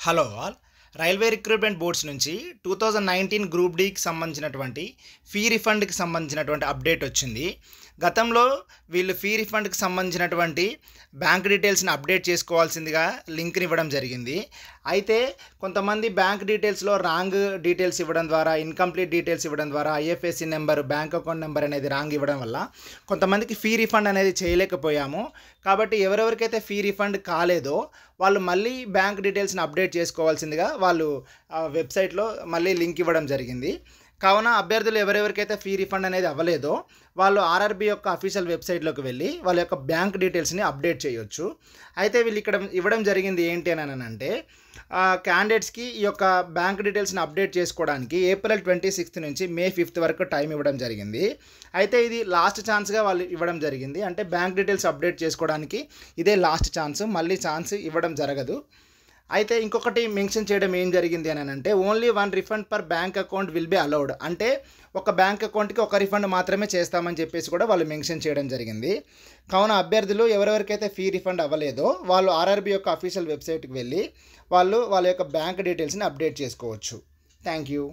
Hello all. Railway recruitment boards నుంచి 2019 group డీకి సంబంధించినటువంటి fee రిఫండ్కి సంబంధించినటువంటి అప్డేట్ వచ్చింది. గతంలో వీళ్ళు ఫీ రిఫండ్కి సంబంధించినటువంటి బ్యాంక్ డీటెయిల్స్ని అప్డేట్ చేసుకోవాల్సిందిగా లింక్ని ఇవ్వడం జరిగింది. అయితే కొంతమంది బ్యాంక్ డీటెయిల్స్లో రాంగ్ డీటెయిల్స్ ఇవ్వడం ద్వారా, ఇన్కంప్లీట్ డీటెయిల్స్ ఇవ్వడం ద్వారా, IFSC number, bank account number అనేది రాంగ్ ఇవ్వడం వల్ల కొంతమందికి ఫీ రిఫండ్ అనేది చేయలేకపోయాము. కాబట్టి ఎవరెవరికైతే ఫీ రిఫండ్ కాలేదో వాళ్ళు మళ్ళీ బ్యాంక్ డీటెయిల్స్ని అప్డేట్ చేసుకోవాల్సిందిగా వాళ్ళు వెబ్సైట్లో మళ్ళీ లింక్ ఇవ్వడం జరిగింది. కావున అభ్యర్థులు ఎవరెవరికైతే ఫీ రిఫండ్ అనేది అవ్వలేదో వాళ్ళు ఆర్ఆర్బీ యొక్క అఫీషియల్ వెబ్సైట్లోకి వెళ్ళి వాళ్ళ యొక్క బ్యాంక్ డీటెయిల్స్ని అప్డేట్ చేయొచ్చు. అయితే వీళ్ళు ఇక్కడ ఇవ్వడం జరిగింది ఏంటి అని అంటే క్యాండిడేట్స్కి ఈ యొక్క బ్యాంక్ డీటెయిల్స్ని అప్డేట్ చేసుకోవడానికి ఏప్రిల్ 26 నుంచి మే 5 వరకు టైం ఇవ్వడం జరిగింది. అయితే ఇది లాస్ట్ ఛాన్స్గా వాళ్ళు ఇవ్వడం జరిగింది. అంటే బ్యాంక్ డీటెయిల్స్ అప్డేట్ చేసుకోవడానికి ఇదే లాస్ట్ ఛాన్స్, మళ్ళీ ఛాన్స్ ఇవ్వడం జరగదు. అయితే ఇంకొకటి మెన్షన్ చేయడం ఏం జరిగింది అని అంటే only 1 refund per bank account will be allowed. అంటే ఒక బ్యాంక్ అకౌంట్కి ఒక రిఫండ్ మాత్రమే చేస్తామని చెప్పేసి కూడా వాళ్ళు మెన్షన్ చేయడం జరిగింది. కావున అభ్యర్థులు ఎవరెవరికైతే ఫీ రిఫండ్ అవ్వలేదో వాళ్ళు ఆర్ఆర్బీ యొక్క అఫీషియల్ వెబ్సైట్కి వెళ్ళి వాళ్ళ యొక్క బ్యాంక్ డీటెయిల్స్ని అప్డేట్ చేసుకోవచ్చు. Thank you.